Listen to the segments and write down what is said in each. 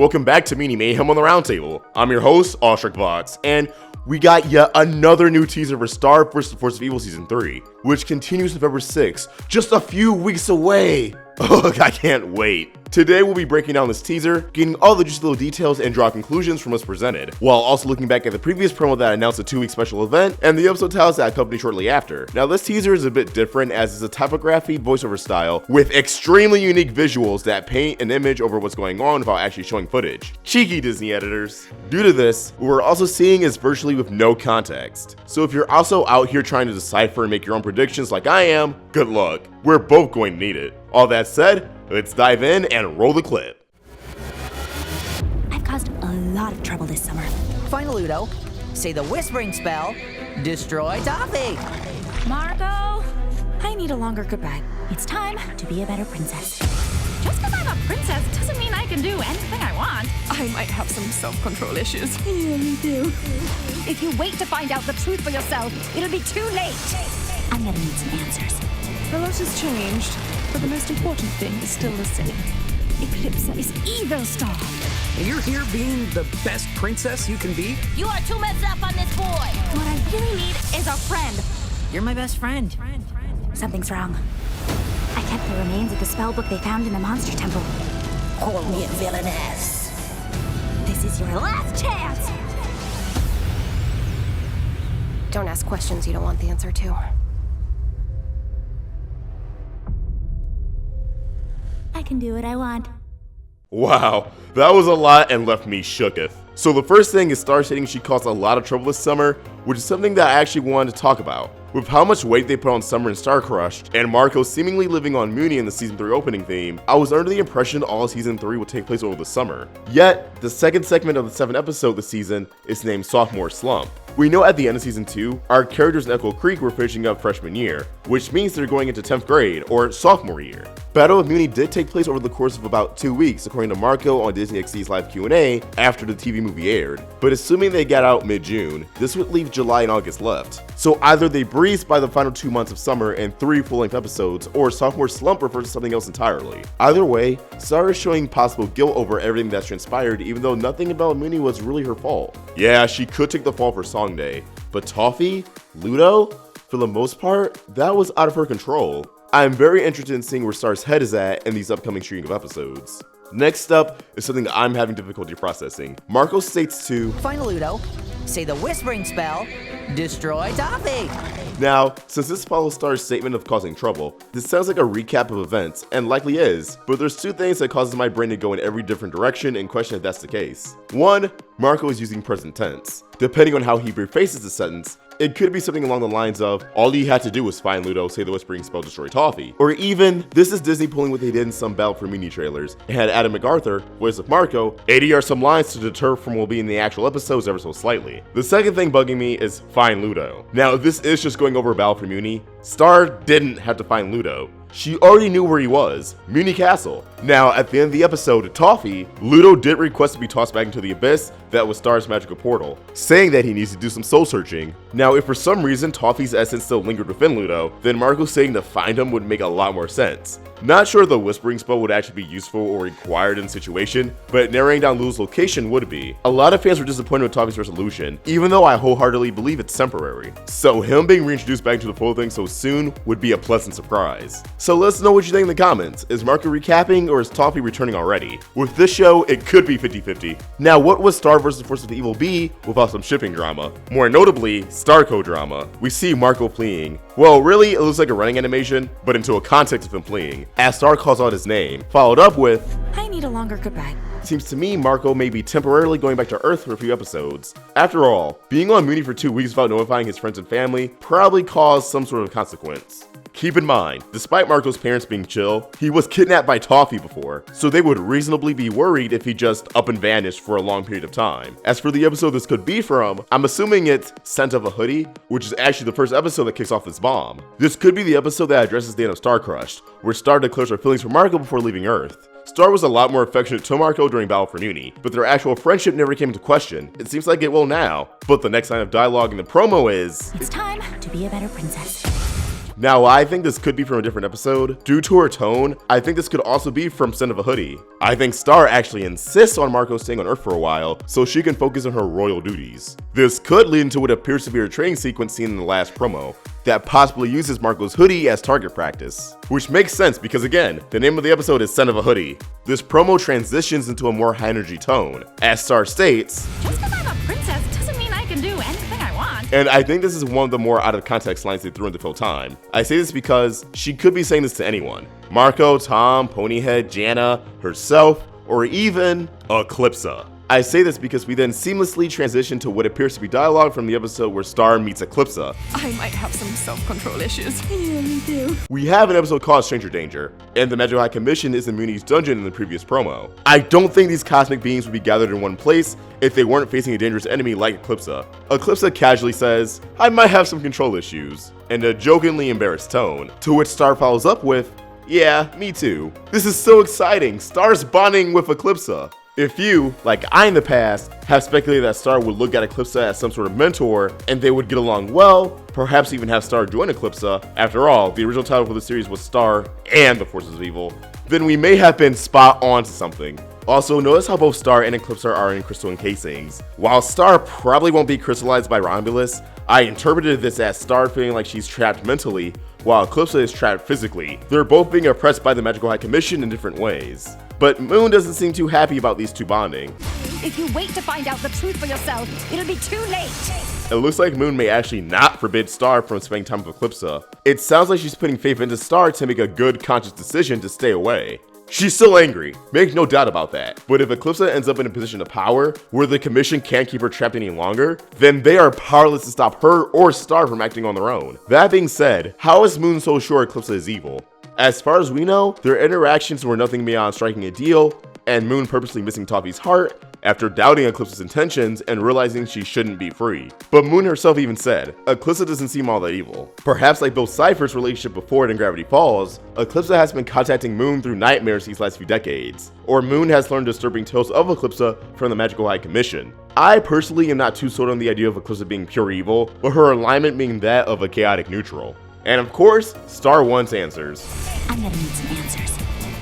Welcome back to Meanie Mayhem on the Roundtable. I'm your host, AwestruckVox, and we got yet another new teaser for Star vs. Force of Evil Season 3, which continues November 6th, just a few weeks away. Ugh, I can't wait. Today we'll be breaking down this teaser, getting all the juicy little details and draw conclusions from what's presented, while also looking back at the previous promo that announced a 2-week special event and the episode titles that accompany shortly after. Now this teaser is a bit different as it's a typography voiceover style with extremely unique visuals that paint an image over what's going on without actually showing footage. Cheeky Disney editors. Due to this, what we're also seeing is virtually with no context. So if you're also out here trying to decipher and make your own predictions like I am, good luck. We're both going to need it. All that said, let's dive in and roll the clip. I've caused a lot of trouble this summer. Find Ludo, say the whispering spell, destroy Toffee. Margot, I need a longer goodbye. It's time to be a better princess. Just because I'm a princess doesn't mean I can do anything I want. I might have some self-control issues. Yeah, me too. If you wait to find out the truth for yourself, it'll be too late. I'm gonna need some answers. A lot has changed, but the most important thing is still the same. Eclipsa is evil, Star. And you're here being the best princess you can be? You are too messed up on this boy. What I really need is a friend. You're my best friend. Something's wrong. I kept the remains of the spell book they found in the monster temple. Call me a villainess. This is your last chance! Don't ask questions you don't want the answer to. I can do what I want. Wow, that was a lot and left me shooketh. So the first thing is Star stating she caused a lot of trouble this summer, which is something that I actually wanted to talk about. With how much weight they put on Summer and Star Crushed, and Marco seemingly living on Mooney in the Season 3 opening theme, I was under the impression all Season 3 would take place over the summer. Yet, the second segment of the 7th episode this season is named Sophomore Slump. We know at the end of Season 2, our characters in Echo Creek were finishing up freshman year, which means they're going into 10th grade, or sophomore year. Battle of Mooney did take place over the course of about 2 weeks, according to Marco on Disney XD's live Q&A after the TV movie aired. But assuming they got out mid-June, this would leave July and August left. So either they breezed by the final 2 months of summer and 3 full-length episodes, or Sophomore Slump refers to something else entirely. Either way, Star is showing possible guilt over everything that's transpired, even though nothing about Mooney was really her fault. Yeah, she could take the fall for Song Day, but Toffee? Ludo? For the most part, that was out of her control. I am very interested in seeing where Star's head is at in these upcoming string of episodes. Next up is something that I'm having difficulty processing. Marco states to Find Ludo, say the whispering spell, destroy Toffee. Now, since this follows Star's statement of causing trouble, this sounds like a recap of events, and likely is, but there's 2 things that causes my brain to go in every different direction and question if that's the case. 1, Marco is using present tense. Depending on how he prefaces the sentence, it could be something along the lines of, all you had to do was find Ludo, say the whispering spell, destroy Toffee. Or even, this is Disney pulling what they did in some Battle for Mooney trailers, and had Adam MacArthur, voice of Marco, ADR some lines to deter from what will be in the actual episodes ever so slightly. The second thing bugging me is find Ludo. Now, if this is just going over Battle for Mooney, Star didn't have to find Ludo. She already knew where he was, Mooney Castle. Now, at the end of the episode, Toffee, Ludo did request to be tossed back into the abyss that was Star's magical portal, saying that he needs to do some soul searching. Now, if for some reason Toffee's essence still lingered within Ludo, then Marco saying to find him would make a lot more sense. Not sure the whispering spell would actually be useful or required in the situation, but narrowing down Ludo's location would be. A lot of fans were disappointed with Toffee's resolution, even though I wholeheartedly believe it's temporary. So him being reintroduced back to the full thing so soon would be a pleasant surprise. So let us know what you think in the comments. Is Marco recapping or is Toffee returning already? With this show, it could be 50-50. Now, what would Star vs. Force of Evil be without some shipping drama? More notably, Starco drama. We see Marco fleeing. Well, really, it looks like a running animation, but into a context of him fleeing, as Star calls out his name, followed up with, I need a longer goodbye. Seems to me Marco may be temporarily going back to Earth for a few episodes. After all, being on Mooney for 2 weeks without notifying his friends and family probably caused some sort of consequence. Keep in mind, despite Marco's parents being chill, he was kidnapped by Toffee before, so they would reasonably be worried if he just up and vanished for a long period of time. As for the episode this could be from, I'm assuming it's Scent of a Hoodie, which is actually the first episode that kicks off this bomb. This could be the episode that addresses the end of Star Crushed, where Star declares her feelings for Marco before leaving Earth. Star was a lot more affectionate to Marco during Battle for Mooney, but their actual friendship never came into question. It seems like it will now, but the next line of dialogue in the promo is, It's time to be a better princess. Now, I think this could be from a different episode. Due to her tone, I think this could also be from Son of a Hoodie. I think Star actually insists on Marco staying on Earth for a while so she can focus on her royal duties. This could lead into what appears to be her training sequence seen in the last promo that possibly uses Marco's hoodie as target practice. Which makes sense because again, the name of the episode is Son of a Hoodie. This promo transitions into a more high energy tone. As Star states, Just because I'm a princess doesn't mean I can do anything I want. and I think this is one of the more out of context lines they threw in to fill time. I say this because she could be saying this to anyone. Marco, Tom, Ponyhead, Jana, herself, or even Eclipsa. I say this because we then seamlessly transition to what appears to be dialogue from the episode where Star meets Eclipsa. I might have some self-control issues. Yeah, me too. We have an episode called Stranger Danger, and the Magical High Commission is in Mooney's dungeon in the previous promo. I don't think these cosmic beings would be gathered in one place if they weren't facing a dangerous enemy like Eclipsa. Eclipsa casually says, I might have some control issues, in a jokingly embarrassed tone, to which Star follows up with, yeah, me too. This is so exciting, Star's bonding with Eclipsa. If you, like I in the past, have speculated that Star would look at Eclipsa as some sort of mentor and they would get along well, perhaps even have Star join Eclipsa, after all, the original title for the series was Star and the Forces of Evil, then we may have been spot on to something. Also, notice how both Star and Eclipsa are in crystal encasings. While Star probably won't be crystallized by Romulus, I interpreted this as Star feeling like she's trapped mentally, while Eclipsa is trapped physically. They're both being oppressed by the Magical High Commission in different ways. But Moon doesn't seem too happy about these two bonding. If you wait to find out the truth for yourself, it'll be too late. It looks like Moon may actually not forbid Star from spending time with Eclipsa. It sounds like she's putting faith into Star to make a good conscious decision to stay away. She's still angry, make no doubt about that. But if Eclipsa ends up in a position of power where the Commission can't keep her trapped any longer, then they are powerless to stop her or Star from acting on their own. That being said, how is Moon so sure Eclipsa is evil? As far as we know, their interactions were nothing beyond striking a deal, and Moon purposely missing Toffee's heart after doubting Eclipsa's intentions and realizing she shouldn't be free. But Moon herself even said, Eclipsa doesn't seem all that evil. Perhaps like both Cypher's relationship before it in Gravity Falls, Eclipsa has been contacting Moon through nightmares these last few decades, or Moon has learned disturbing tales of Eclipsa from the Magical High Commission. I personally am not too sold on the idea of Eclipsa being pure evil, but her alignment being that of a chaotic neutral. And of course, Star wants answers. I'm gonna need some answers.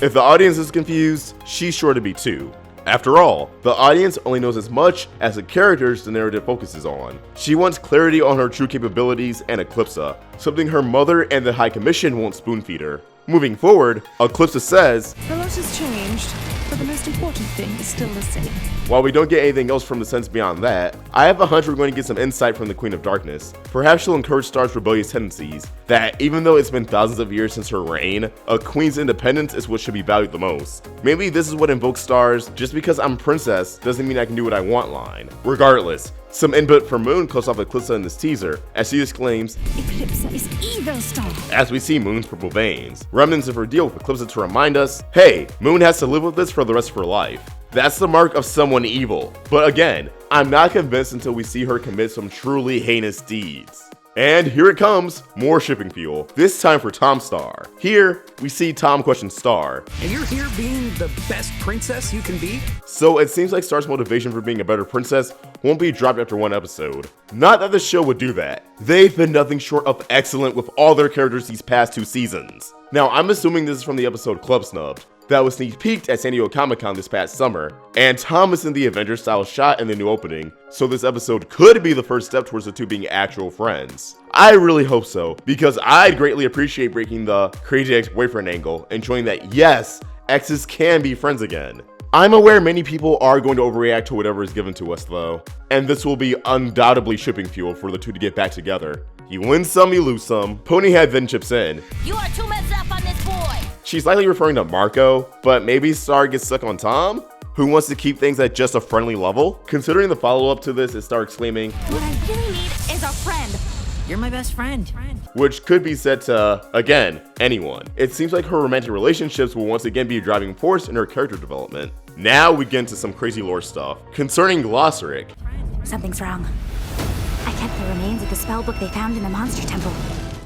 If the audience is confused, she's sure to be too. After all, the audience only knows as much as the characters the narrative focuses on. She wants clarity on her true capabilities and Eclipsa, something her mother and the High Commission won't spoon-feed her. Moving forward, Eclipsa says, A lot has changed, but the most important thing is still the same. while we don't get anything else from the sense beyond that, I have a hunch we're going to get some insight from the Queen of Darkness. Perhaps she'll encourage Star's rebellious tendencies, that even though it's been thousands of years since her reign, a queen's independence is what should be valued the most. Maybe this is what invokes Star's just because I'm princess doesn't mean I can do what I want line. Regardless, some input from Moon close off Eclipsa in this teaser, as she exclaims, Eclipsa is evil, Star. as we see Moon's purple veins, remnants of her deal with Eclipsa to remind us, hey, Moon has to live with this for the rest of her life. That's the mark of someone evil. But again, I'm not convinced until we see her commit some truly heinous deeds. And here it comes, more shipping fuel, this time for Tomstar. Here, we see Tom question Star. And you're here being the best princess you can be? So it seems like Star's motivation for being a better princess won't be dropped after one episode. Not that the show would do that. They've been nothing short of excellent with all their characters these past 2 seasons. Now, I'm assuming this is from the episode Club Snubbed, that was sneak peeked at San Diego Comic-Con this past summer, and Tom is in the Avengers-style shot in the new opening, so this episode could be the first step towards the two being actual friends. I really hope so, because I'd greatly appreciate breaking the crazy ex-boyfriend angle and showing that yes, exes can be friends again. I'm aware many people are going to overreact to whatever is given to us though, and this will be undoubtedly shipping fuel for the two to get back together. You win some, you lose some. Ponyhead then chips in. You are too messed up on this boy. She's likely referring to Marco, but maybe Star gets stuck on Tom, who wants to keep things at just a friendly level. Considering the follow-up to this is Star exclaiming, What I really need is a friend. You're my best friend. which could be said to, again, anyone. It seems like her romantic relationships will once again be a driving force in her character development. Now we get into some crazy lore stuff. Concerning Glossaryck, Something's wrong. I kept the remains of the spellbook they found in the Monster Temple.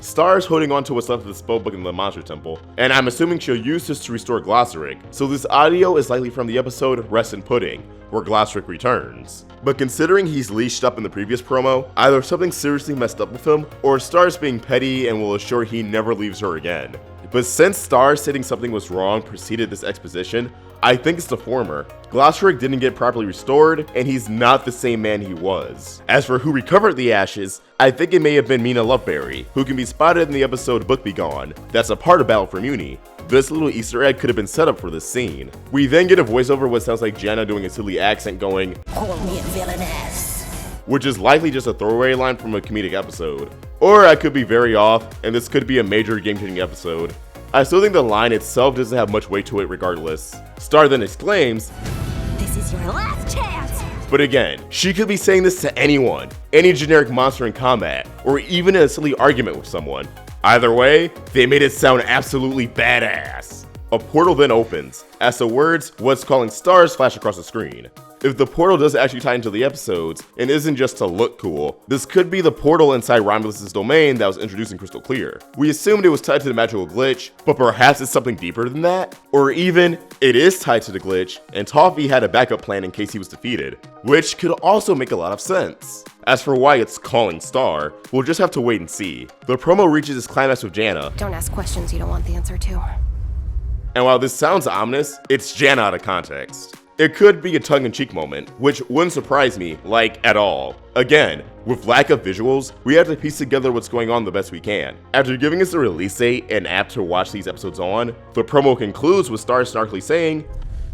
Star's holding on to what's left of the spellbook in the Monster Temple, and I'm assuming she'll use this to restore Glossaryck, so this audio is likely from the episode Rest in Pudding, where Glossaryck returns. But considering he's leashed up in the previous promo, either something seriously messed up with him, or Star's being petty and will assure he never leaves her again. But since Star stating something was wrong preceded this exposition, I think it's the former. Glossaryck didn't get properly restored, and he's not the same man he was. As for who recovered the ashes, I think it may have been Mina Loveberry, who can be spotted in the episode Book Be Gone, that's a part of Battle for Muni. This little Easter egg could have been set up for this scene. We then get a voiceover what sounds like Jana doing a silly accent going, Call me a villainess. which is likely just a throwaway line from a comedic episode. Or I could be very off, and this could be a major game-changing episode. I still think the line itself doesn't have much weight to it regardless. Star then exclaims, This is your last chance! but again, she could be saying this to anyone, any generic monster in combat, or even in a silly argument with someone. Either way, they made it sound absolutely badass. A portal then opens, as the words, "What's calling stars" flash across the screen. If the portal does actually tie into the episodes, and isn't just to look cool, this could be the portal inside Romulus' domain that was introduced in Crystal Clear. We assumed it was tied to the magical glitch, but perhaps it's something deeper than that? Or even, it is tied to the glitch, and Toffee had a backup plan in case he was defeated, which could also make a lot of sense. As for why it's calling Star, we'll just have to wait and see. The promo reaches its climax with Jana, Don't ask questions you don't want the answer to. and while this sounds ominous, it's Jana out of context. It could be a tongue-in-cheek moment, which wouldn't surprise me, like, at all. Again, with lack of visuals, we have to piece together what's going on the best we can. After giving us the release date and app to watch these episodes on, the promo concludes with Star snarkily saying,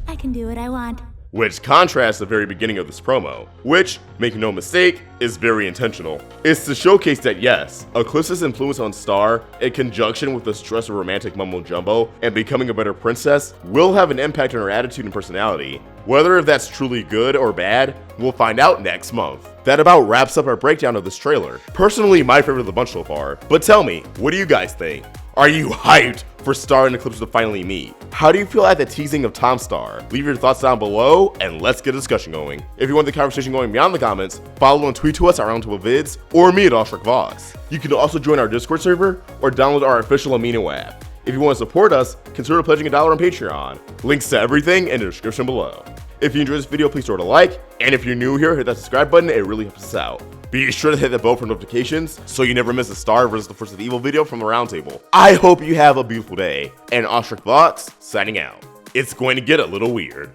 I can do what I want. which contrasts the very beginning of this promo, which, make no mistake, is very intentional. It's to showcase that yes, Eclipsa's influence on Star, in conjunction with the stress of romantic mumbo-jumbo and becoming a better princess, will have an impact on her attitude and personality. Whether that's truly good or bad, we'll find out next month. That about wraps up our breakdown of this trailer. Personally, my favorite of the bunch so far. But tell me, what do you guys think? Are you hyped for Star and Eclipsa to finally meet? How do you feel at the teasing of Tomstar? Leave your thoughts down below, and let's get a discussion going. If you want the conversation going beyond the comments, follow and tweet to us at Roundtable Vids, or me at AwestruckVox. You can also join our Discord server, or download our official Amino app. If you want to support us, consider pledging $1 on Patreon. Links to everything in the description below. If you enjoyed this video, please throw it a like, and if you're new here, hit that subscribe button, it really helps us out. Be sure to hit the bell for notifications so you never miss a Star vs. the Force of Evil video from the Roundtable. I hope you have a beautiful day, and AwestruckVox signing out. It's going to get a little weird.